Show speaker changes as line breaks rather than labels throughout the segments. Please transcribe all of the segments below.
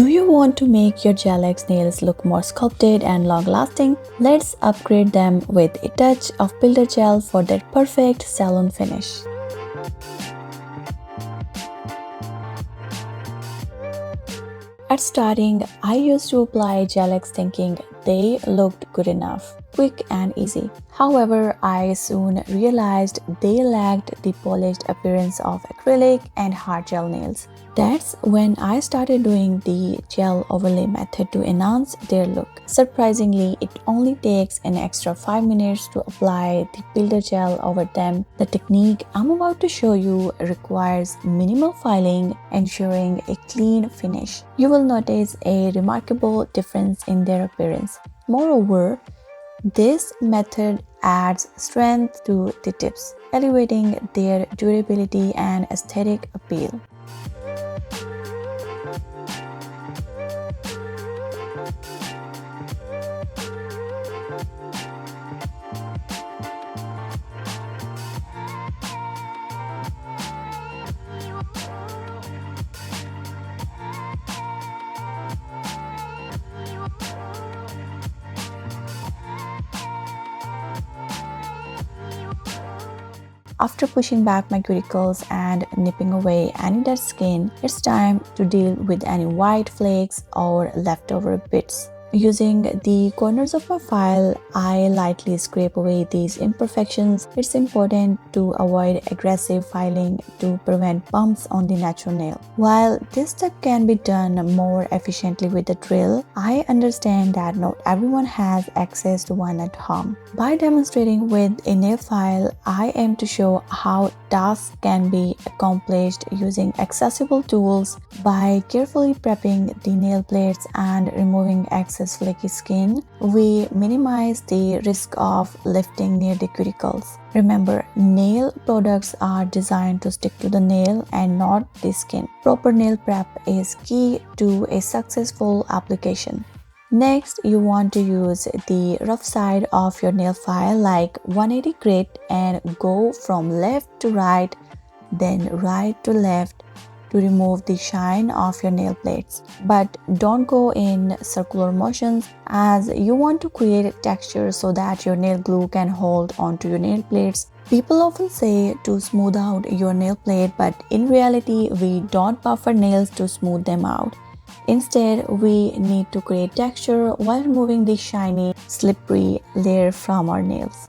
Do you want to make your Gelish nails look more sculpted and long-lasting? Let's upgrade them with a touch of Builder Gel for that perfect salon finish. At starting, I used to apply Gelish thinking they looked good enough, quick and easy. However, I soon realized they lacked the polished appearance of acrylic and hard gel nails. That's when I started doing the gel overlay method to enhance their look. Surprisingly, it only takes an extra 5 minutes to apply the Builder Gel over them. The technique I'm about to show you requires minimal filing, ensuring a clean finish. You will notice a remarkable difference in their appearance. Moreover, this method adds strength to the tips, elevating their durability and aesthetic appeal. After pushing back my cuticles and nipping away any dead skin, it's time to deal with any white flakes or leftover bits. Using the corners of my file, I lightly scrape away these imperfections. It's important to avoid aggressive filing to prevent bumps on the natural nail. While this step can be done more efficiently with a drill, I understand that not everyone has access to one at home. By demonstrating with a nail file, I aim to show how tasks can be accomplished using accessible tools. By carefully prepping the nail plates and removing excess flaky skin, we minimize the risk of lifting near the cuticles. Remember, nail products are designed to stick to the nail and not the skin. Proper nail prep is key to a successful application. Next, you want to use the rough side of your nail file like 180 grit and go from left to right, then right to left to remove the shine of your nail plates. But don't go in circular motions, as you want to create a texture so that your nail glue can hold onto your nail plates. People often say to smooth out your nail plate, but in reality, we don't buff our nails to smooth them out. Instead, we need to create texture while removing the shiny, slippery layer from our nails.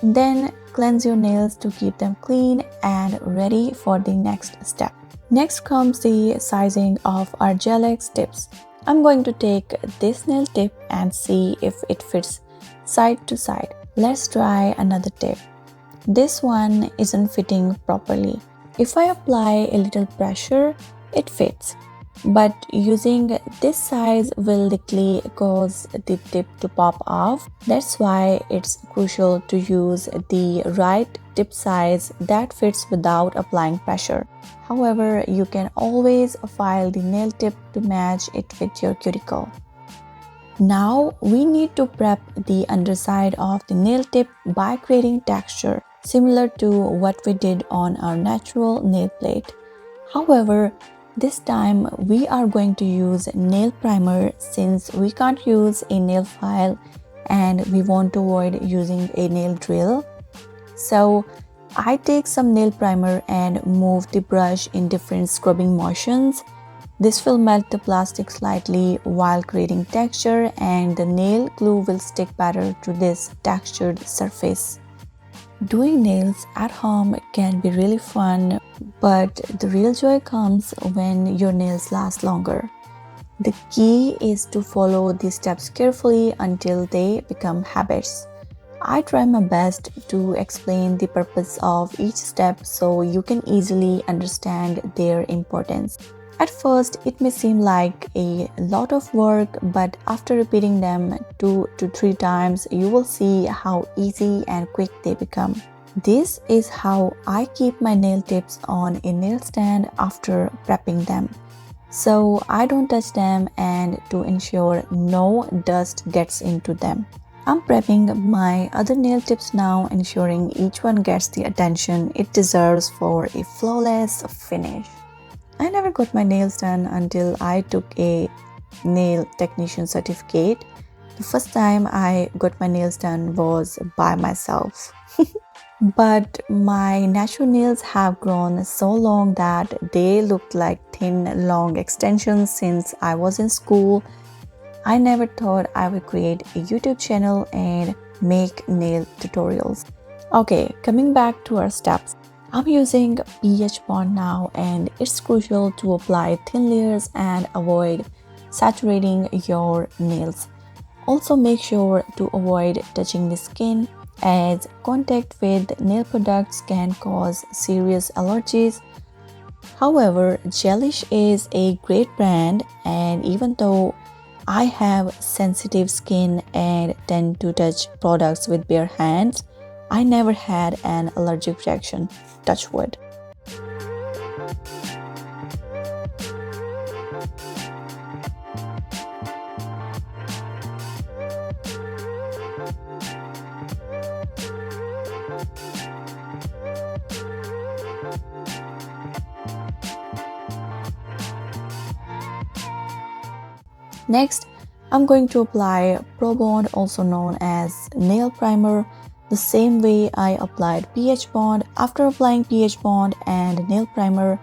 Then cleanse your nails to keep them clean and ready for the next step. Next comes the sizing of our Gelish tips. I'm going to take this nail tip and see if it fits side to side. Let's try another tip. This one isn't fitting properly. If I apply a little pressure, it fits. But using this size will likely cause the tip to pop off. That's why it's crucial to use the right tip size that fits without applying pressure. However, you can always file the nail tip to match it with your cuticle. Now we need to prep the underside of the nail tip by creating texture, similar to what we did on our natural nail plate. However, this time we are going to use nail primer since we can't use a nail file and we want to avoid using a nail drill. So I take some nail primer and move the brush in different scrubbing motions. This will melt the plastic slightly while creating texture, and the nail glue will stick better to this textured surface. Doing nails at home can be really fun, but the real joy comes when your nails last longer. The key is to follow these steps carefully until they become habits. I try my best to explain the purpose of each step so you can easily understand their importance. At first, it may seem like a lot of work, but after repeating them 2 to 3 times, you will see how easy and quick they become. This is how I keep my nail tips on a nail stand after prepping them. so I don't touch them and to ensure no dust gets into them. I'm prepping my other nail tips now, ensuring each one gets the attention it deserves for a flawless finish. I never got my nails done until I took a nail technician certificate. The first time I got my nails done was by myself. But my natural nails have grown so long that they look like thin, long extensions since I was in school. I never thought I would create a YouTube channel and make nail tutorials. Okay, coming back to our steps. I'm using pH bond now, and it's crucial to apply thin layers and avoid saturating your nails. Also make sure to avoid touching the skin, as contact with nail products can cause serious allergies. However, Gelish is a great brand, and even though I have sensitive skin and tend to touch products with bare hands, I never had an allergic reaction. Touch wood. Next, I'm going to apply Pro Bond, also known as nail primer, the same way I applied pH bond. After applying pH bond and nail primer,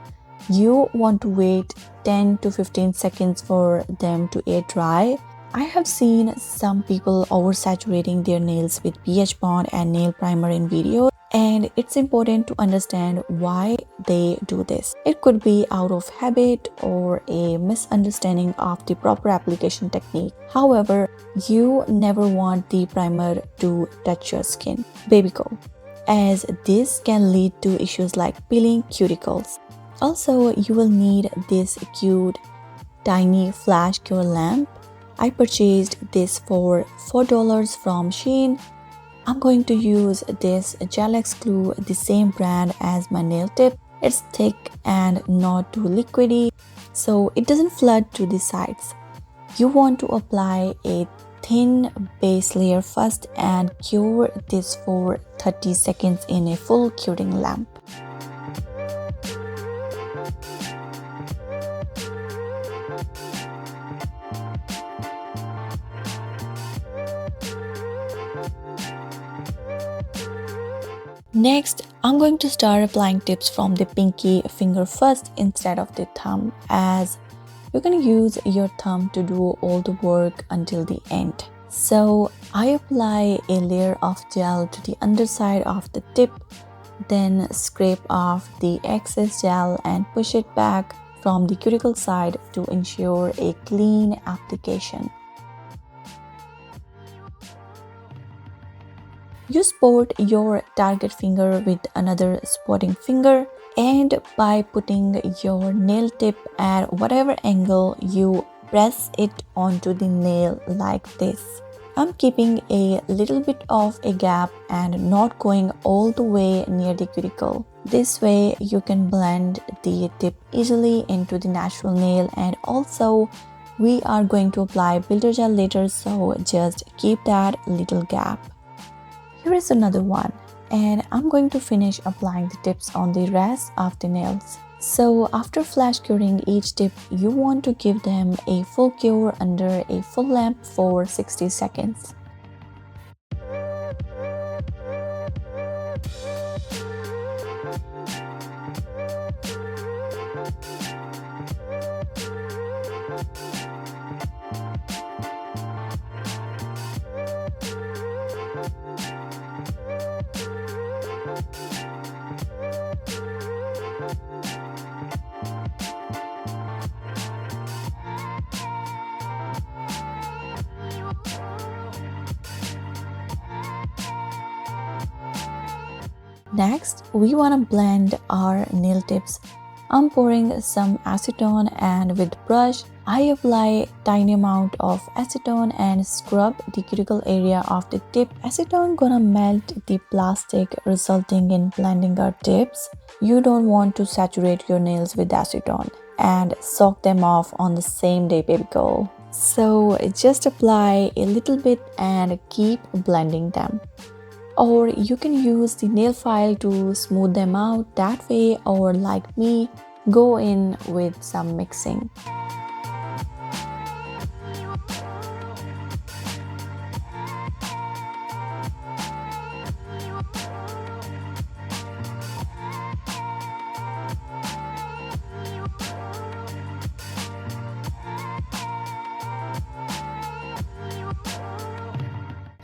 you want to wait 10 to 15 seconds for them to air dry. I have seen some people oversaturating their nails with pH bond and nail primer in videos, and it's important to understand why they do this. It could be out of habit or a misunderstanding of the proper application technique. However, you never want the primer to touch your skin. Baby go, as this can lead to issues like peeling cuticles. Also, you will need this cute tiny flash cure lamp. I purchased this for $4 from Shein. I'm going to use this Gelex glue, the same brand as my nail tip. It's thick and not too liquidy, so it doesn't flood to the sides. You want to apply a thin base layer first and cure this for 30 seconds in a full curing lamp. Next, I'm going to start applying tips from the pinky finger first instead of the thumb, as you're going to use your thumb to do all the work until the end. So I apply a layer of gel to the underside of the tip, then scrape off the excess gel and push it back from the cuticle side to ensure a clean application. You support your target finger with another supporting finger, and by putting your nail tip at whatever angle, you press it onto the nail like this. I'm keeping a little bit of a gap and not going all the way near the cuticle. This way you can blend the tip easily into the natural nail, and also we are going to apply builder gel later, so just keep that little gap. Here is another one, and I'm going to finish applying the tips on the rest of the nails. So after flash curing each tip, you want to give them a full cure under a full lamp for 60 seconds. Next, we want to blend our nail tips. I'm pouring some acetone, and with brush, I apply tiny amount of acetone and scrub the cuticle area of the tip. Acetone gonna melt the plastic, resulting in blending our tips. You don't want to saturate your nails with acetone. and soak them off on the same day, baby girl. So just apply a little bit and keep blending them. Or you can use the nail file to smooth them out that way, or like me, go in with some mixing.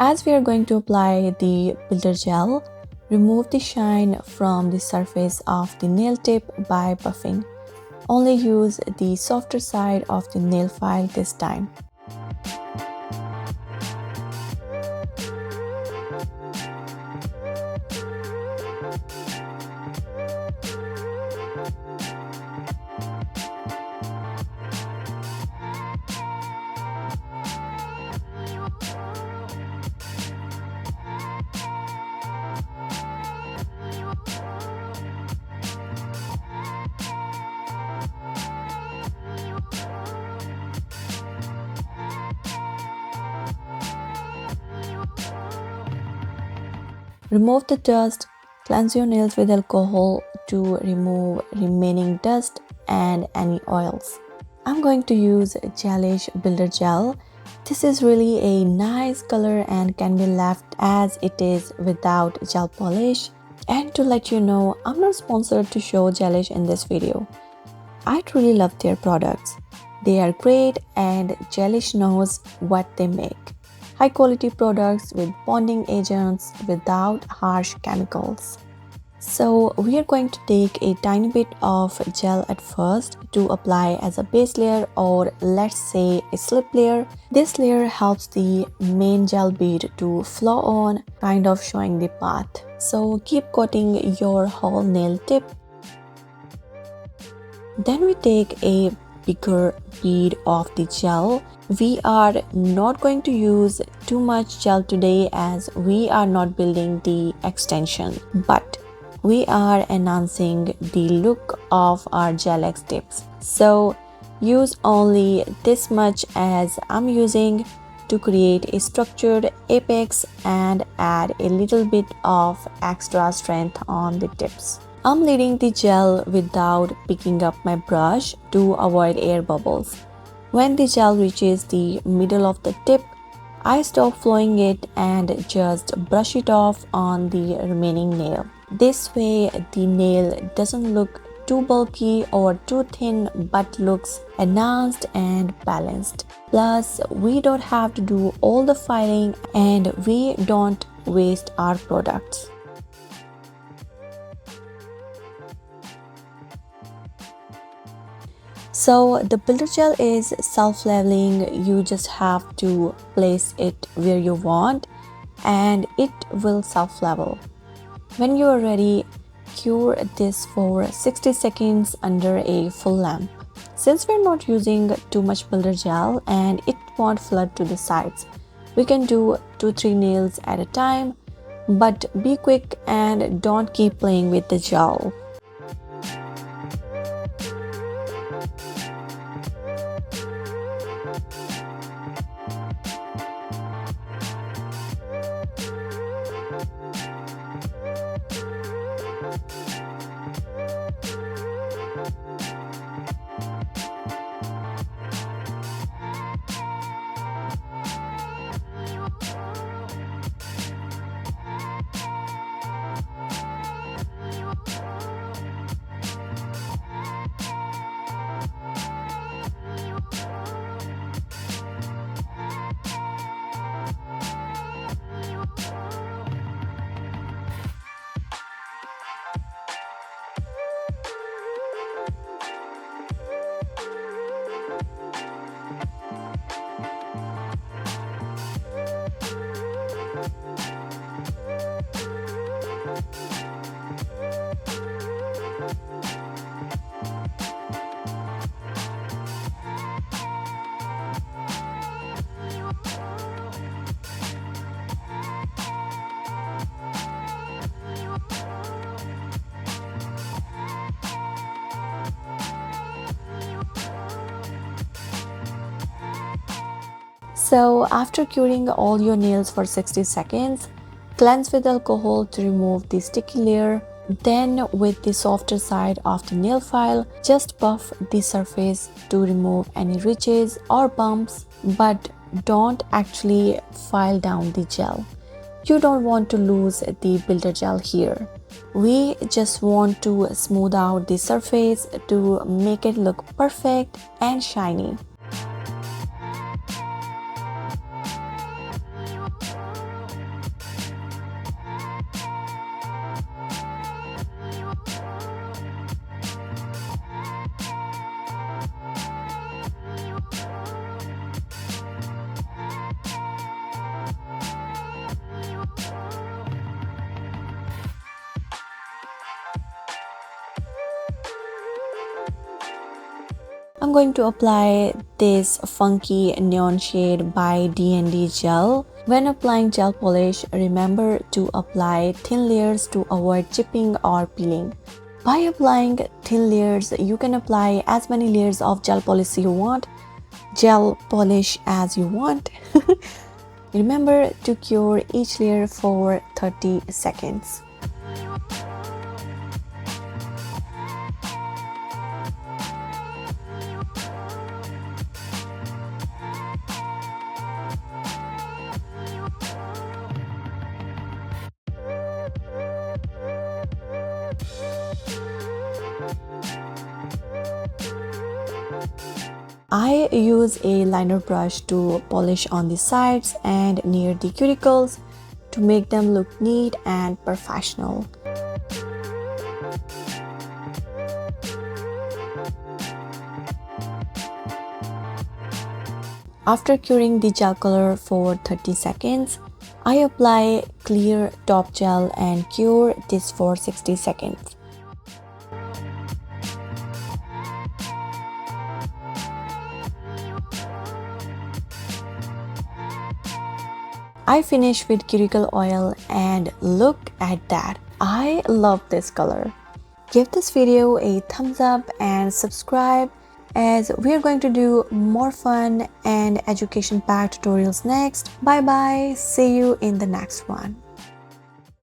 As we are going to apply the builder gel, remove the shine from the surface of the nail tip by buffing. Only use the softer side of the nail file this time. Remove the dust, cleanse your nails with alcohol to remove remaining dust and any oils. I'm going to use Gelish Builder Gel. This is really a nice color and can be left as it is without gel polish. And to let you know, I'm not sponsored to show Gelish in this video. I truly love their products. They are great and Gelish knows what they make. High quality products with bonding agents without harsh chemicals. So we are going to take a tiny bit of gel at first to apply as a base layer, or let's say a slip layer. This layer helps the main gel bead to flow on, kind of showing the path. So keep coating your whole nail tip. Then we take a bigger bead of the gel. We are not going to use too much gel today as we are not building the extension, but we are enhancing the look of our gel X tips. So use only this much as I'm using to create a structured apex and add a little bit of extra strength on the tips. I'm leading the gel without picking up my brush to avoid air bubbles. When the gel reaches the middle of the tip, I stop flowing it and just brush it off on the remaining nail. This way the nail doesn't look too bulky or too thin but looks enhanced and balanced. Plus, we don't have to do all the filing and we don't waste our products. So the builder gel is self-leveling. You just have to place it where you want and it will self-level. When you are ready, cure this for 60 seconds under a full lamp. Since we're not using too much builder gel and it won't flood to the sides, we can do 2-3 nails at a time, but be quick and don't keep playing with the gel. So after curing all your nails for 60 seconds, cleanse with alcohol to remove the sticky layer. Then with the softer side of the nail file, just buff the surface to remove any ridges or bumps, but don't actually file down the gel. You don't want to lose the builder gel here. We just want to smooth out the surface to make it look perfect and shiny. I'm going to apply this funky neon shade by DND Gel. When applying gel polish, remember to apply thin layers to avoid chipping or peeling. By applying thin layers, you can apply as many layers of gel polish as you want. Remember to cure each layer for 30 seconds. I use a liner brush to polish on the sides and near the cuticles to make them look neat and professional. After curing the gel color for 30 seconds, I apply clear top gel and cure this for 60 seconds. I finish with Cuticle Oil and look at that. I love this color. Give this video a thumbs up and subscribe, as we are going to do more fun and education packed tutorials next. Bye bye. See you in the next one.